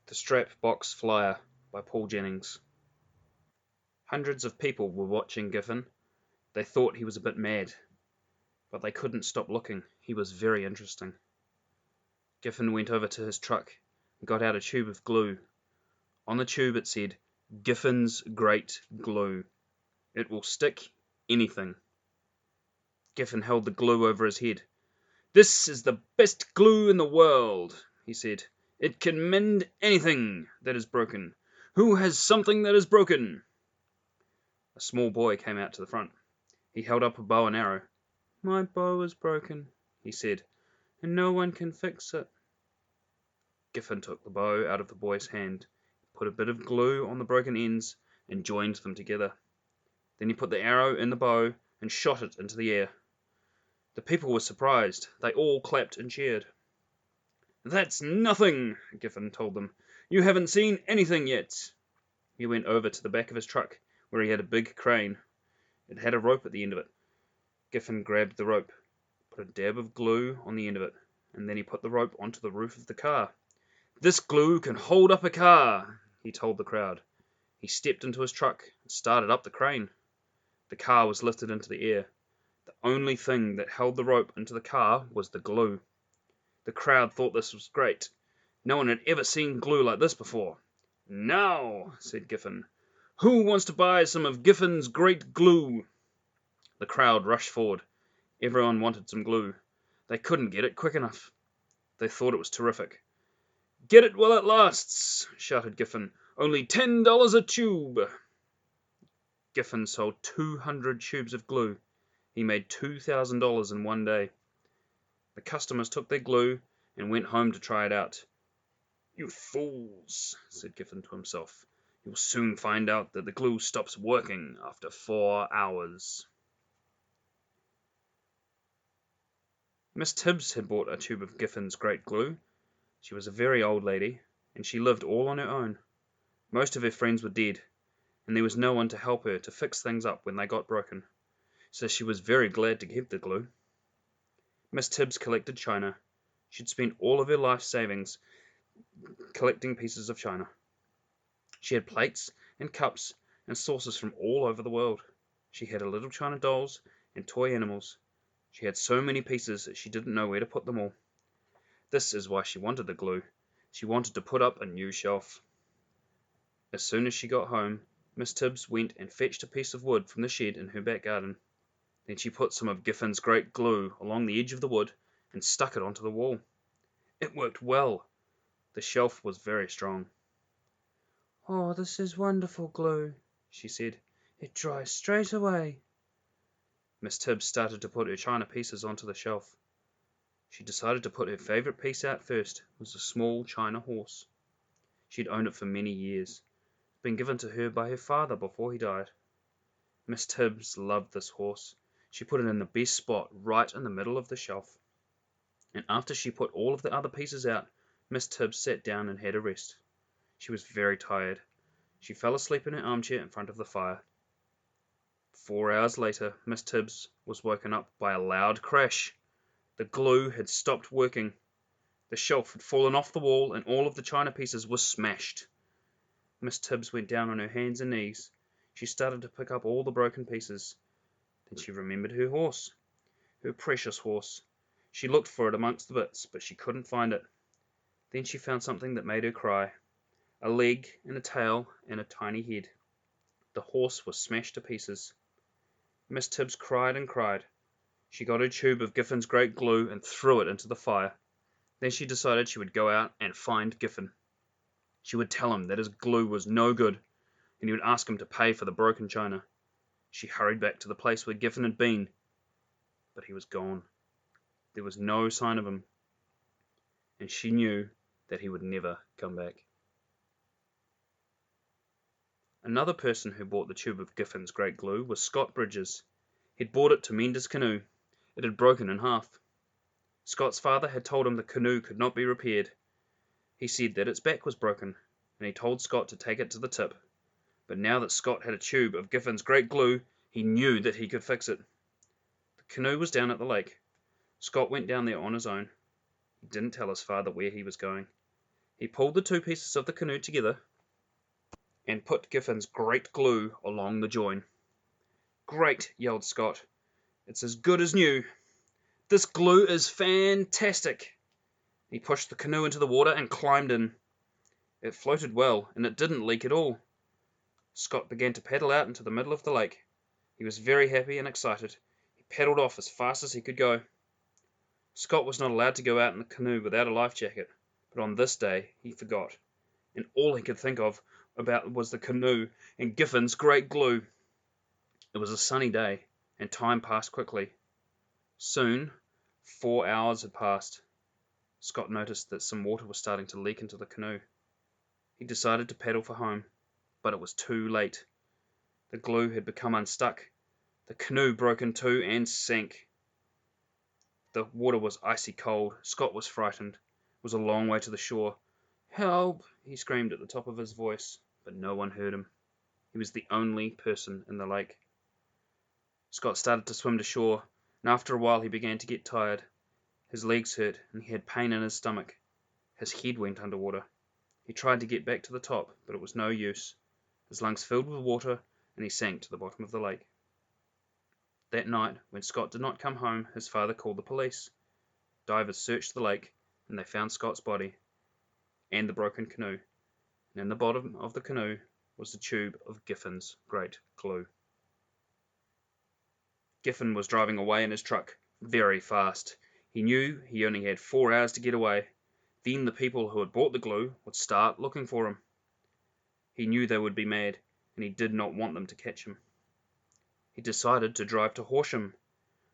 The Strap Box Flyer by Paul Jennings. Hundreds of people were watching Giffen. They thought he was a bit mad, but they couldn't stop looking. He was very interesting. Giffen went over to his truck and got out a tube of glue. On the tube it said, "Giffen's Great Glue. It will stick anything." Giffen held the glue over his head. "This is the best glue in the world," he said. "It can mend anything that is broken. Who has something that is broken?" A small boy came out to the front. He held up a bow and arrow. "My bow is broken," he said, "and no one can fix it." Giffen took the bow out of the boy's hand, put a bit of glue on the broken ends, and joined them together. Then he put the arrow in the bow and shot it into the air. The people were surprised. They all clapped and cheered. "That's nothing," Giffen told them. "You haven't seen anything yet." He went over to the back of his truck, where he had a big crane. It had a rope at the end of it. Giffen grabbed the rope, put a dab of glue on the end of it, and then he put the rope onto the roof of the car. "This glue can hold up a car," he told the crowd. He stepped into his truck and started up the crane. The car was lifted into the air. The only thing that held the rope into the car was the glue. The crowd thought this was great. No one had ever seen glue like this before. "Now," said Giffen, "who wants to buy some of Giffen's great glue?" The crowd rushed forward. Everyone wanted some glue. They couldn't get it quick enough. They thought it was terrific. "Get it while it lasts," shouted Giffen. "Only $10 a tube." Giffen sold 200 tubes of glue. He made $2,000 in one day. The customers took their glue and went home to try it out. "You fools," said Giffen to himself. "You'll soon find out that the glue stops working after 4 hours." Miss Tibbs had bought a tube of Giffen's great glue. She was a very old lady, and she lived all on her own. Most of her friends were dead, and there was no one to help her to fix things up when they got broken, so she was very glad to keep the glue. Miss Tibbs collected china. She'd spent all of her life savings collecting pieces of china. She had plates and cups and saucers from all over the world. She had little china dolls and toy animals. She had so many pieces that she didn't know where to put them all. This is why she wanted the glue. She wanted to put up a new shelf. As soon as she got home, Miss Tibbs went and fetched a piece of wood from the shed in her back garden. Then she put some of Giffen's great glue along the edge of the wood and stuck it onto the wall. It worked well. The shelf was very strong. "Oh, this is wonderful glue," she said. "It dries straight away." Miss Tibbs started to put her china pieces onto the shelf. She decided to put her favorite piece out first. It was a small china horse. She'd owned it for many years. It had been given to her by her father before he died. Miss Tibbs loved this horse. She put it in the best spot, right in the middle of the shelf. And after she put all of the other pieces out, Miss Tibbs sat down and had a rest. She was very tired. She fell asleep in her armchair in front of the fire. 4 hours later, Miss Tibbs was woken up by a loud crash. The glue had stopped working. The shelf had fallen off the wall and all of the china pieces were smashed. Miss Tibbs went down on her hands and knees. She started to pick up all the broken pieces. Then she remembered her horse, her precious horse. She looked for it amongst the bits, but she couldn't find it. Then she found something that made her cry. A leg and a tail and a tiny head. The horse was smashed to pieces. Miss Tibbs cried and cried. She got her tube of Giffen's great glue and threw it into the fire. Then she decided she would go out and find Giffen. She would tell him that his glue was no good, and he would ask him to pay for the broken china. She hurried back to the place where Giffen had been, but he was gone. There was no sign of him, and she knew that he would never come back. Another person who bought the tube of Giffen's great glue was Scott Bridges. He'd bought it to mend his canoe. It had broken in half. Scott's father had told him the canoe could not be repaired. He said that its back was broken, and he told Scott to take it to the tip. But now that Scott had a tube of Giffen's great glue, he knew that he could fix it. The canoe was down at the lake. Scott went down there on his own. He didn't tell his father where he was going. He pulled the two pieces of the canoe together and put Giffin's great glue along the join. "Great!" yelled Scott. "It's as good as new. This glue is fantastic!" He pushed the canoe into the water and climbed in. It floated well, and it didn't leak at all. Scott began to paddle out into the middle of the lake. He was very happy and excited. He paddled off as fast as he could go. Scott was not allowed to go out in the canoe without a life jacket, but on this day he forgot, and all he could think of about was the canoe and Giffin's great glue. It was a sunny day, and time passed quickly. Soon 4 hours had passed. Scott noticed that some water was starting to leak into the canoe. He decided to paddle for home, but it was too late. The glue had become unstuck. The canoe broke in two and sank. The water was icy cold. Scott was frightened. It was a long way to the shore. "Help!" he screamed at the top of his voice, but no one heard him. He was the only person in the lake. Scott started to swim to shore, and after a while he began to get tired. His legs hurt, and he had pain in his stomach. His head went underwater. He tried to get back to the top, but it was no use. His lungs filled with water, and he sank to the bottom of the lake. That night, when Scott did not come home, his father called the police. Divers searched the lake, and they found Scott's body and the broken canoe, and in the bottom of the canoe was the tube of Giffin's great glue. Giffin was driving away in his truck, very fast. He knew he only had 4 hours to get away. Then the people who had bought the glue would start looking for him. He knew they would be mad, and he did not want them to catch him. He decided to drive to Horsham.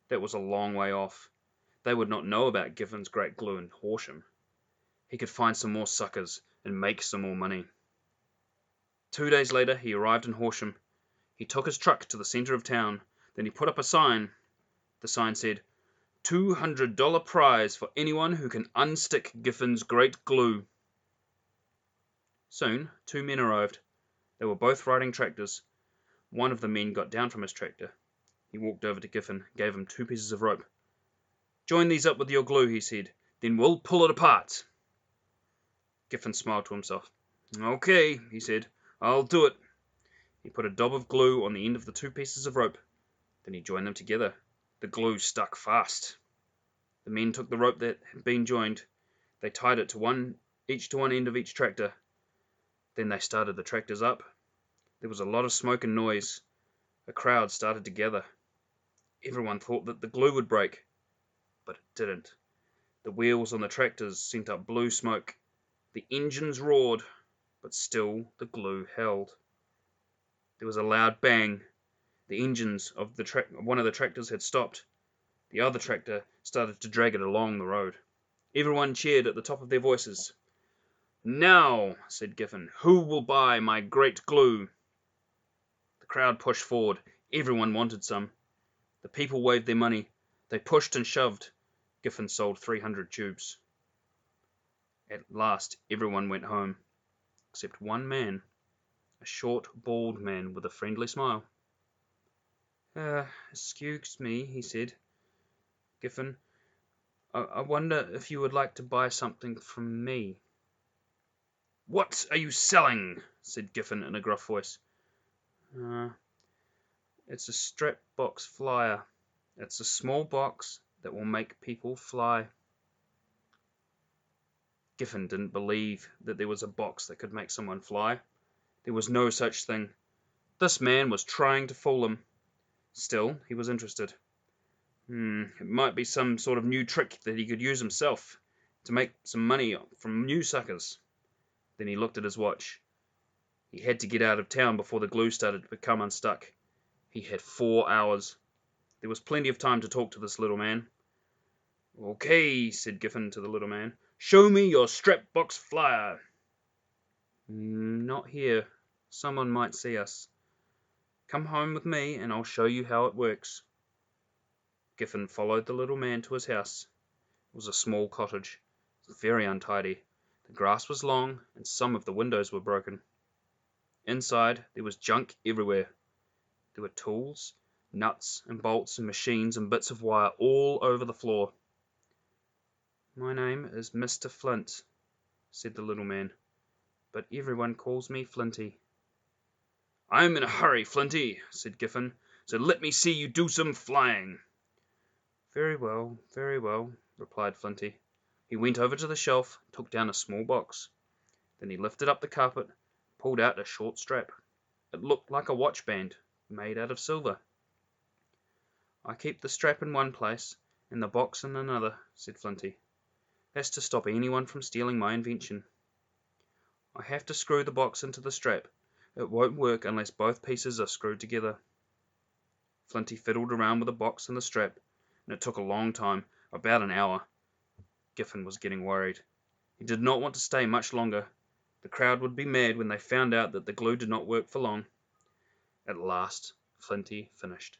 That was a long way off. They would not know about Giffin's great glue in Horsham. He could find some more suckers and make some more money. 2 days later, he arrived in Horsham. He took his truck to the center of town. Then he put up a sign. The sign said, $200 prize for anyone who can unstick Giffin's great glue. Soon, 2 men arrived. They were both riding tractors. One of the men got down from his tractor. He walked over to Giffin, gave him 2 pieces of rope. "Join these up with your glue," he said. "Then we'll pull it apart." Giffin smiled to himself. "Okay," he said. "I'll do it." He put a daub of glue on the end of the 2 pieces of rope. Then he joined them together. The glue stuck fast. The men took the rope that had been joined. They tied it each to one end of each tractor. Then they started the tractors up. There was a lot of smoke and noise. A crowd started to gather. Everyone thought that the glue would break, but it didn't. The wheels on the tractors sent up blue smoke. The engines roared, but still the glue held. There was a loud bang. The engines of one of the tractors had stopped. The other tractor started to drag it along the road. Everyone cheered at the top of their voices. "Now," said Giffin, "who will buy my great glue?" The crowd pushed forward. Everyone wanted some. The people waved their money. They pushed and shoved. Giffin sold 300 tubes. At last, everyone went home, except one man, a short, bald man with a friendly smile. Excuse me," he said. "Giffin, I wonder if you would like to buy something from me." "What are you selling?" said Giffin in a gruff voice. It's a strap box flyer. It's a small box that will make people fly." Giffin didn't believe that there was a box that could make someone fly. There was no such thing. This man was trying to fool him. Still, he was interested. It might be some sort of new trick that he could use himself to make some money from new suckers. Then he looked at his watch. He had to get out of town before the glue started to become unstuck. He had 4 hours. There was plenty of time to talk to this little man. "Okay," said Giffin to the little man. "Show me your strap box flyer." "Not here. Someone might see us. Come home with me and I'll show you how it works." Giffin followed the little man to his house. It was a small cottage. It was very untidy. The grass was long and some of the windows were broken. Inside, there was junk everywhere. There were tools, nuts and bolts and machines and bits of wire all over the floor. "My name is Mr. Flint," said the little man, "but everyone calls me Flinty." "I'm in a hurry, Flinty," said Giffen, "so let me see you do some flying." Very well, replied Flinty. He went over to the shelf, took down a small box. Then he lifted up the carpet, pulled out a short strap. It looked like a watch band, made out of silver. "I keep the strap in one place, and the box in another," said Flinty. "That's to stop anyone from stealing my invention. I have to screw the box into the strap. It won't work unless both pieces are screwed together." Flinty fiddled around with the box and the strap, and it took a long time, about an hour. Giffen was getting worried. He did not want to stay much longer. The crowd would be mad when they found out that the glue did not work for long. At last, Flinty finished.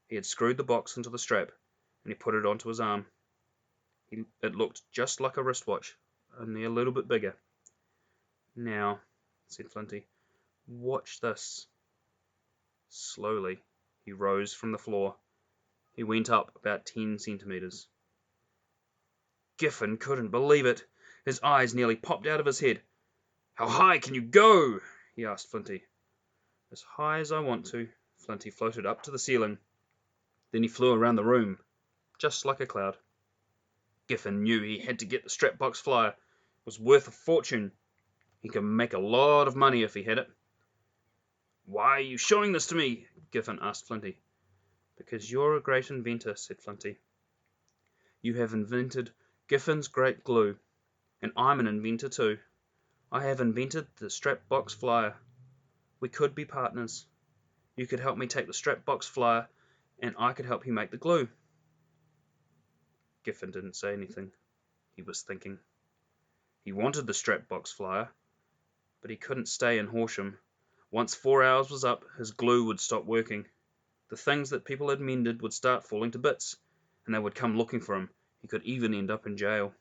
He had screwed the box into the strap, and he put it onto his arm. It looked just like a wristwatch, only a little bit bigger. "Now," said Flinty, "watch this." Slowly, he rose from the floor. He went up about 10 centimeters. Giffen couldn't believe it. His eyes nearly popped out of his head. "How high can you go?" he asked Flinty. "As high as I want to." Flinty floated up to the ceiling. Then he flew around the room, just like a cloud. Giffen knew he had to get the strap box flyer. It was worth a fortune. He could make a lot of money if he had it. "Why are you showing this to me?" Giffen asked Flinty. "Because you're a great inventor," said Flinty. "You have invented Giffen's great glue, and I'm an inventor too. I have invented the strap box flyer. We could be partners. You could help me take the strap box flyer, and I could help you make the glue." Giffen didn't say anything. He was thinking. He wanted the strap box flyer, but he couldn't stay in Horsham. Once 4 hours was up, his glue would stop working. The things that people had mended would start falling to bits, and they would come looking for him. He could even end up in jail.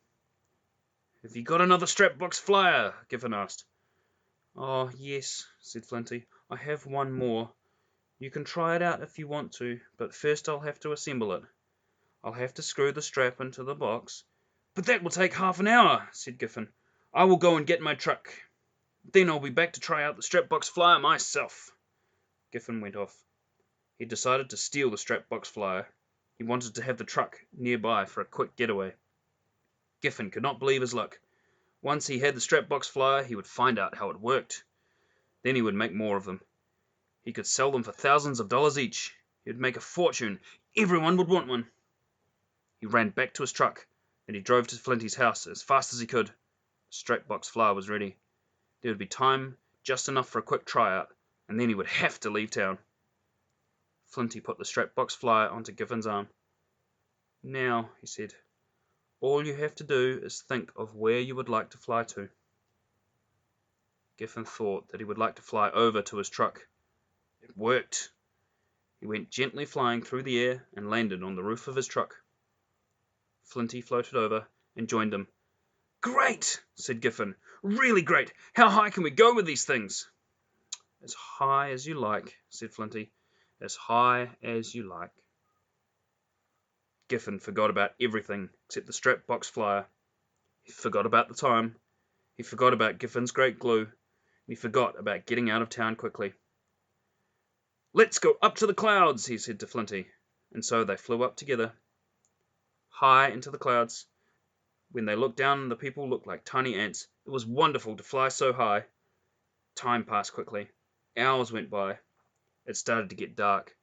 "Have you got another strap box flyer?" Giffen asked. "Oh, yes," said Flinty. "I have one more. You can try it out if you want to, but first I'll have to assemble it. I'll have to screw the strap into the box." "But that will take half an hour," said Giffen. "I will go and get my truck. Then I'll be back to try out the strap box flyer myself." Giffen went off. He decided to steal the strap box flyer. He wanted to have the truck nearby for a quick getaway. Giffen could not believe his luck. Once he had the strap box flyer, he would find out how it worked. Then he would make more of them. He could sell them for thousands of dollars each. He would make a fortune. Everyone would want one. He ran back to his truck, and he drove to Flinty's house as fast as he could. The strap box flyer was ready. There would be time just enough for a quick tryout, and then he would have to leave town. Flinty put the strap box flyer onto Giffen's arm. "Now," he said, "all you have to do is think of where you would like to fly to." Giffen thought that he would like to fly over to his truck. It worked. He went gently flying through the air and landed on the roof of his truck. Flinty floated over and joined him. "Great!" said Giffen. "Really great! How high can we go with these things?" "As high as you like," said Flinty. "As high as you like." Giffen forgot about everything except the strap box flyer. He forgot about the time. He forgot about Giffen's great glue. And he forgot about getting out of town quickly. "Let's go up to the clouds," he said to Flinty. And so they flew up together, high into the clouds. When they looked down, the people looked like tiny ants. It was wonderful to fly so high. Time passed quickly. Hours went by. It started to get dark.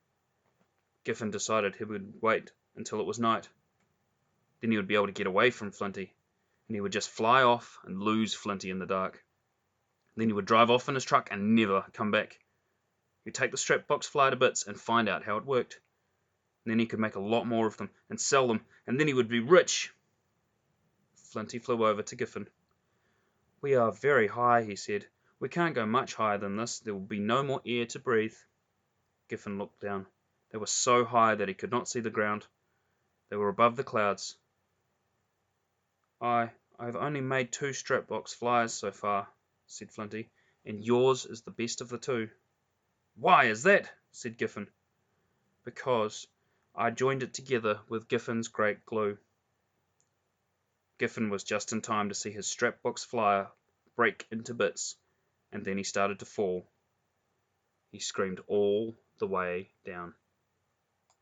Giffen decided he would wait until it was night. Then he would be able to get away from Flinty, and he would just fly off and lose Flinty in the dark. Then he would drive off in his truck and never come back. He'd take the strap box flyer to bits and find out how it worked. And then he could make a lot more of them and sell them, and then he would be rich. Flinty flew over to Giffen. "We are very high," he said. "We can't go much higher than this. There will be no more air to breathe." Giffen looked down. They were so high that he could not see the ground. They were above the clouds. I've only made 2 strap box flyers so far," said Flinty, "and yours is the best of the 2. "Why is that?" said Giffen. "Because I joined it together with Giffen's great glue." Giffen was just in time to see his scrapbook's flyer break into bits, and then he started to fall. He screamed all the way down.